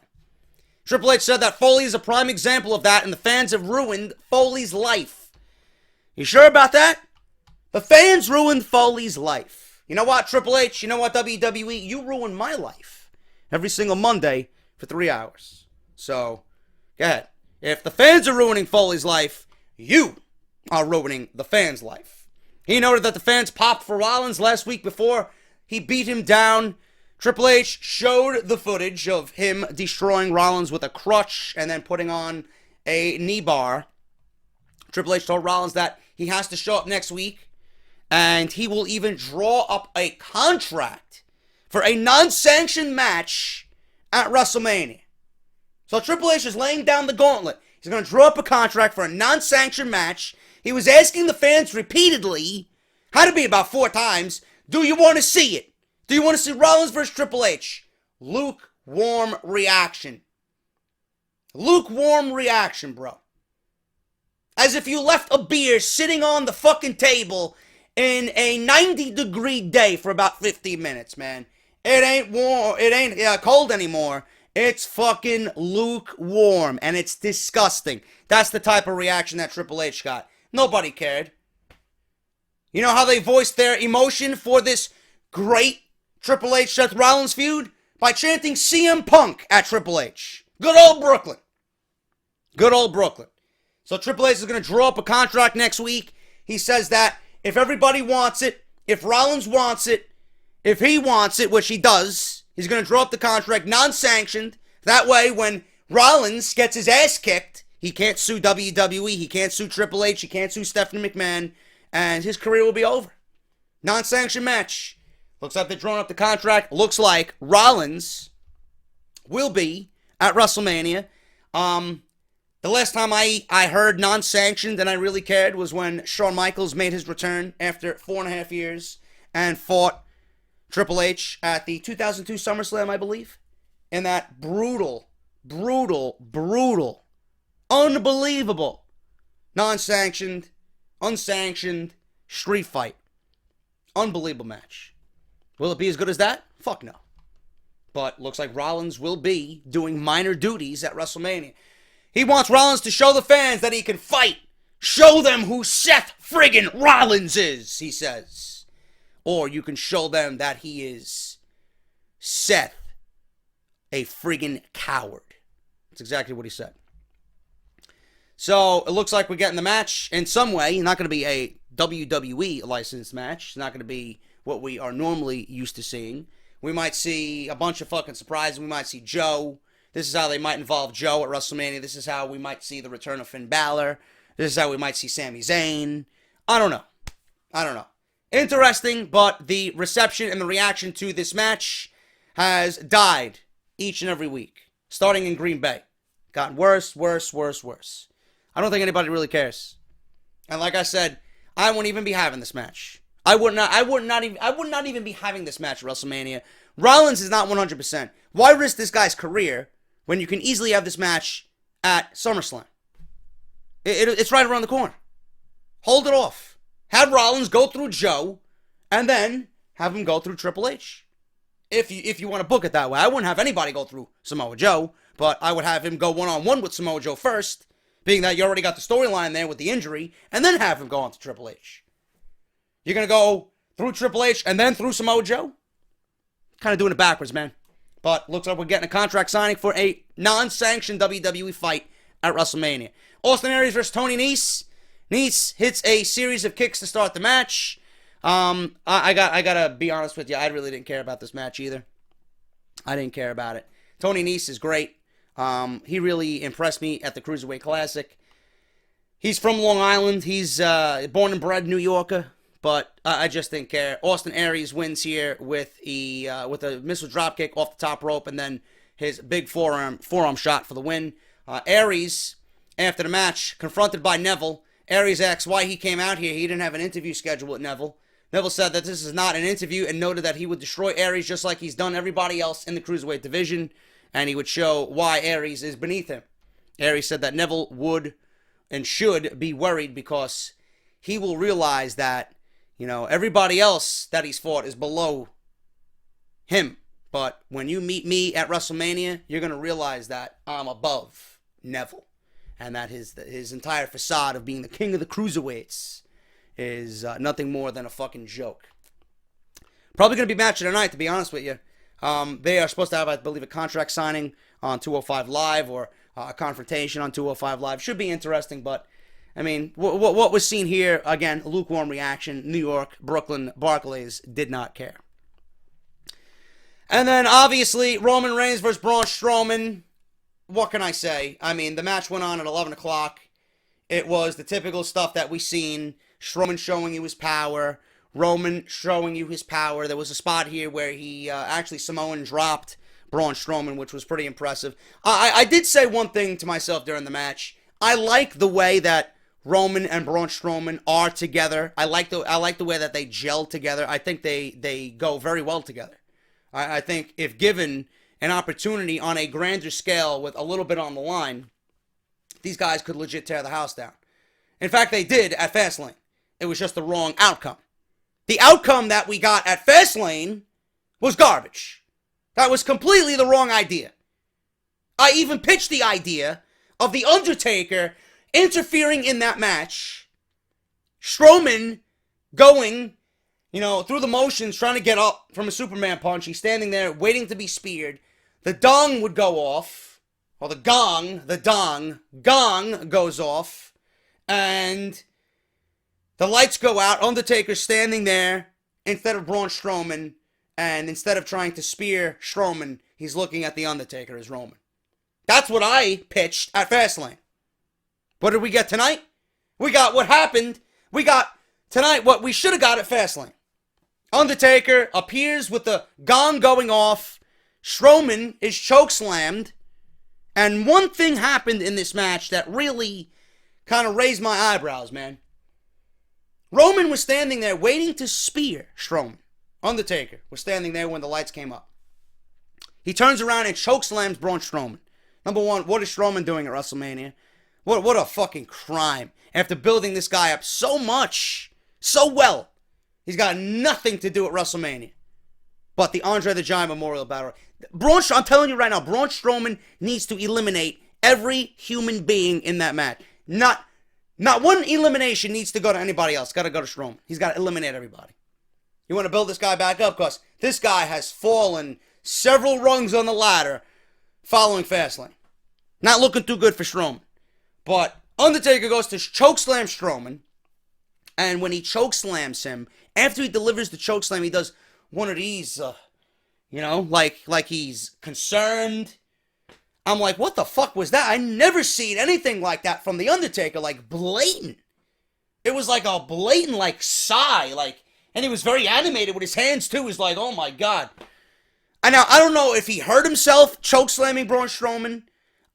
Triple H said that Foley is a prime example of that, and the fans have ruined Foley's life. You sure about that? The fans ruined Foley's life. You know what, Triple H? You know what, WWE? You ruined my life every single Monday for 3 hours. So, go ahead. If the fans are ruining Foley's life, you are ruining the fans' life. He noted that the fans popped for Rollins last week before he beat him down. Triple H showed the footage of him destroying Rollins with a crutch and then putting on a knee bar. Triple H told Rollins that he has to show up next week and he will even draw up a contract for a non-sanctioned match at WrestleMania. So Triple H is laying down the gauntlet. He's going to draw up a contract for a non-sanctioned match. He was asking the fans repeatedly, had to be about 4 times, do you want to see it? Do you want to see Rollins versus Triple H? Lukewarm reaction. Lukewarm reaction, bro. As if you left a beer sitting on the fucking table in a 90-degree day for about 15 minutes, man. It ain't warm. It ain't cold anymore. It's fucking lukewarm, and it's disgusting. That's the type of reaction that Triple H got. Nobody cared. You know how they voiced their emotion for this great Triple H Seth Rollins feud? By chanting CM Punk at Triple H. Good old Brooklyn. Good old Brooklyn. So Triple H is going to draw up a contract next week. He says that if everybody wants it, if Rollins wants it, if he wants it, which he does, he's going to draw up the contract non-sanctioned. That way, when Rollins gets his ass kicked, he can't sue WWE, he can't sue Triple H, he can't sue Stephanie McMahon, and his career will be over. Non-sanctioned match. Looks like they're drawing up the contract. Looks like Rollins will be at WrestleMania. The last time I heard non-sanctioned and I really cared was when Shawn Michaels made his return after 4.5 years and fought Triple H at the 2002 SummerSlam, I believe. In that brutal, unbelievable, non-sanctioned, unsanctioned street fight. Unbelievable match. Will it be as good as that? Fuck no. But looks like Rollins will be doing minor duties at WrestleMania. He wants Rollins to show the fans that he can fight. Show them who Seth friggin' Rollins is, he says. Or you can show them that he is Seth, a friggin' coward. That's exactly what he said. So it looks like we're getting the match in some way. Not going to be a WWE licensed match. It's not going to be what we are normally used to seeing. We might see a bunch of fucking surprises. We might see Joe. This is how they might involve Joe at WrestleMania. This is how we might see the return of Finn Balor. This is how we might see Sami Zayn. I don't know. Interesting, but the reception and the reaction to this match has died each and every week, starting in Green Bay. Gotten worse. I don't think anybody really cares. And like I said, I wouldn't even be having this match. I would not even be having this match at WrestleMania. Rollins is not 100%. Why risk this guy's career when you can easily have this match at SummerSlam? It's right around the corner. Hold it off. Have Rollins go through Joe, and then have him go through Triple H. If you want to book it that way. I wouldn't have anybody go through Samoa Joe, but I would have him go one-on-one with Samoa Joe first, being that you already got the storyline there with the injury, and then have him go on to Triple H. You're going to go through Triple H and then through Samoa Joe? Kind of doing it backwards, man. But looks like we're getting a contract signing for a non-sanctioned WWE fight at WrestleMania. Austin Aries versus Tony Nese. Nese hits a series of kicks to start the match. I gotta be honest with you. I really didn't care about this match either. I didn't care about it. Tony Nese is great. He really impressed me at the Cruiserweight Classic. He's from Long Island. He's born and bred New Yorker. But I just didn't care. Austin Aries wins here with a missile dropkick off the top rope and then his big forearm shot for the win. Aries, after the match, confronted by Neville. Aries asks why he came out here. He didn't have an interview scheduled with Neville. Neville said that this is not an interview and noted that he would destroy Aries just like he's done everybody else in the Cruiserweight division, and he would show why Aries is beneath him. Aries said that Neville would and should be worried because he will realize that everybody else that he's fought is below him. But when you meet me at WrestleMania, you're going to realize that I'm above Neville. And that his entire facade of being the king of the cruiserweights is nothing more than a fucking joke. Probably going to be match of the night, to be honest with you. They are supposed to have, I believe, a contract signing on 205 Live or a confrontation on 205 Live. Should be interesting, but I mean, what was seen here, again, lukewarm reaction. New York, Brooklyn, Barclays did not care. And then, obviously, Roman Reigns versus Braun Strowman. What can I say? I mean, the match went on at 11 o'clock. It was the typical stuff that we've seen. Strowman showing you his power. Roman showing you his power. There was a spot here where he actually Samoan dropped Braun Strowman, which was pretty impressive. I did say one thing to myself during the match. I like the way that Roman and Braun Strowman are together. I like the way that they gel together. I think they go very well together. I think if given an opportunity on a grander scale with a little bit on the line, these guys could legit tear the house down. In fact, they did at Fastlane. It was just the wrong outcome. The outcome that we got at Fastlane was garbage. That was completely the wrong idea. I even pitched the idea of The Undertaker interfering in that match. Strowman going, through the motions, trying to get up from a Superman punch. He's standing there waiting to be speared. The dong would go off. Or the gong goes off. And The lights go out. Undertaker's standing there instead of Braun Strowman. And instead of trying to spear Strowman, he's looking at The Undertaker as Roman. That's what I pitched at Fastlane. What did we get tonight? We got what happened. We got tonight what we should have got at Fastlane. Undertaker appears with the gong going off. Strowman is chokeslammed. And one thing happened in this match that really kind of raised my eyebrows, man. Roman was standing there waiting to spear Strowman. Undertaker was standing there when the lights came up. He turns around and chokeslams Braun Strowman. Number one, what is Strowman doing at WrestleMania? What a fucking crime. After building this guy up so much, so well, he's got nothing to do at WrestleMania. But the Andre the Giant Memorial Battle. I'm telling you right now, Braun Strowman needs to eliminate every human being in that match. Not one elimination needs to go to anybody else. Got to go to Strowman. He's got to eliminate everybody. You want to build this guy back up? Because this guy has fallen several rungs on the ladder following Fastlane. Not looking too good for Strowman. But Undertaker goes to chokeslam Strowman. And when he chokeslams him, after he delivers the chokeslam, he does one of these, like he's concerned. I'm like, what the fuck was that? I never seen anything like that from The Undertaker, like blatant. It was like a blatant, like, sigh, and he was very animated with his hands, too. He's like, oh my God. And now, I don't know if he hurt himself chokeslamming Braun Strowman.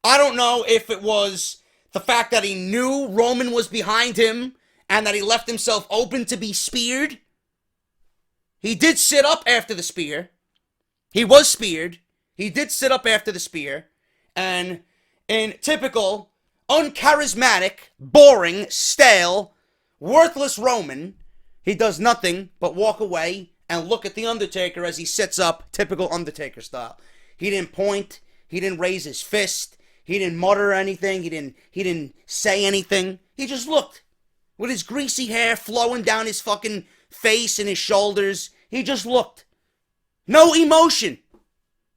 I don't know if it was the fact that he knew Roman was behind him and that he left himself open to be speared. He did sit up after the spear. He was speared. He did sit up after the spear. And in typical, uncharismatic, boring, stale, worthless Roman, he does nothing but walk away and look at The Undertaker as he sits up, typical Undertaker style. He didn't point. He didn't raise his fist. He didn't mutter anything. He didn't say anything. He just looked. With his greasy hair flowing down his fucking face and his shoulders. He just looked. No emotion.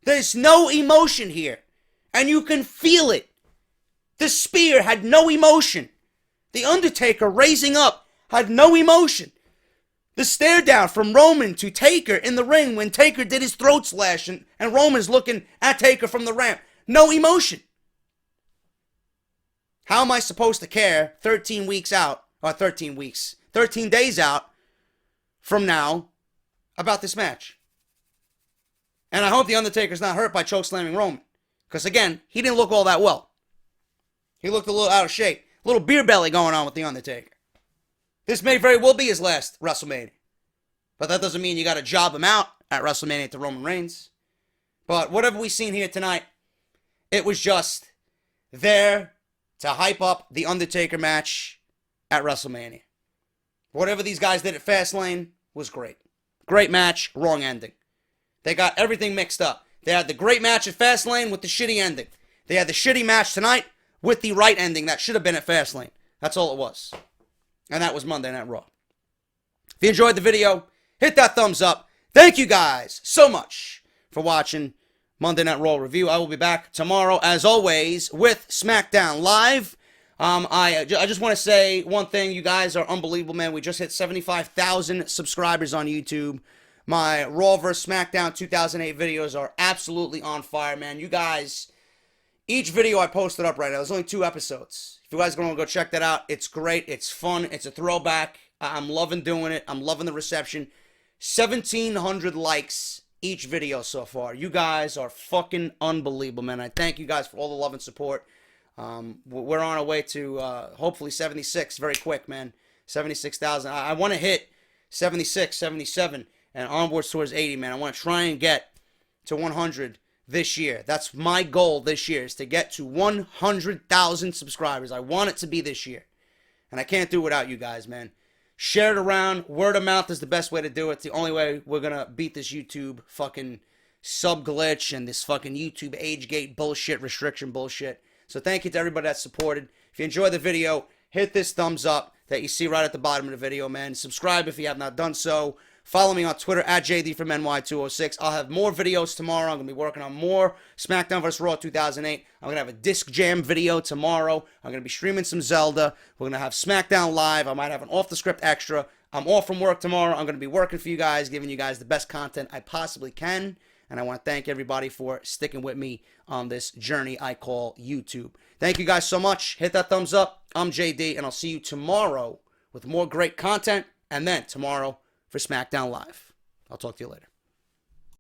There's no emotion here. And you can feel it. The spear had no emotion. The Undertaker raising up had no emotion. The stare down from Roman to Taker in the ring when Taker did his throat slash and Roman's looking at Taker from the ramp. No emotion. How am I supposed to care 13 days out from now about this match? And I hope The Undertaker's not hurt by chokeslamming Roman. Because again, he didn't look all that well. He looked a little out of shape. A little beer belly going on with The Undertaker. This may very well be his last WrestleMania. But that doesn't mean you got to job him out at WrestleMania to Roman Reigns. But whatever we've seen here tonight, it was just there to hype up the Undertaker match at WrestleMania. Whatever these guys did at Fastlane was great. Great match, wrong ending. They got everything mixed up. They had the great match at Fastlane with the shitty ending. They had the shitty match tonight with the right ending that should have been at Fastlane. That's all it was. And that was Monday Night Raw. If you enjoyed the video, hit that thumbs up. Thank you guys so much for watching Monday Night Raw review. I will be back tomorrow, as always, with SmackDown Live. I just want to say one thing. You guys are unbelievable, man. We just hit 75,000 subscribers on YouTube. My Raw vs. SmackDown 2008 videos are absolutely on fire, man. You guys, each video I posted up right now, there's only 2 episodes. If you guys want to go check that out, it's great. It's fun. It's a throwback. I'm loving doing it. I'm loving the reception. 1,700 likes each video so far. You guys are fucking unbelievable, man. I thank you guys for all the love and support. We're on our way to hopefully 76 very quick, man. 76,000. I want to hit 76, 77, and onwards towards 80, man. I want to try and get to 100 this year. That's my goal this year, is to get to 100,000 subscribers. I want it to be this year. And I can't do it without you guys, man. Share it around. Word of mouth is the best way to do it. It's the only way we're going to beat this YouTube fucking sub glitch and this fucking YouTube age gate bullshit, restriction bullshit. So thank you to everybody that supported. If you enjoyed the video, hit this thumbs up that you see right at the bottom of the video, man. Subscribe if you have not done so. Follow me on Twitter at JD from NY206. I'll have more videos tomorrow. I'm going to be working on more SmackDown vs. Raw 2008. I'm going to have a Disc Jam video tomorrow. I'm going to be streaming some Zelda. We're going to have SmackDown Live. I might have an off-the-script extra. I'm off from work tomorrow. I'm going to be working for you guys, giving you guys the best content I possibly can. And I want to thank everybody for sticking with me on this journey I call YouTube. Thank you guys so much. Hit that thumbs up. I'm JD, and I'll see you tomorrow with more great content. And then tomorrow for SmackDown Live. I'll talk to you later.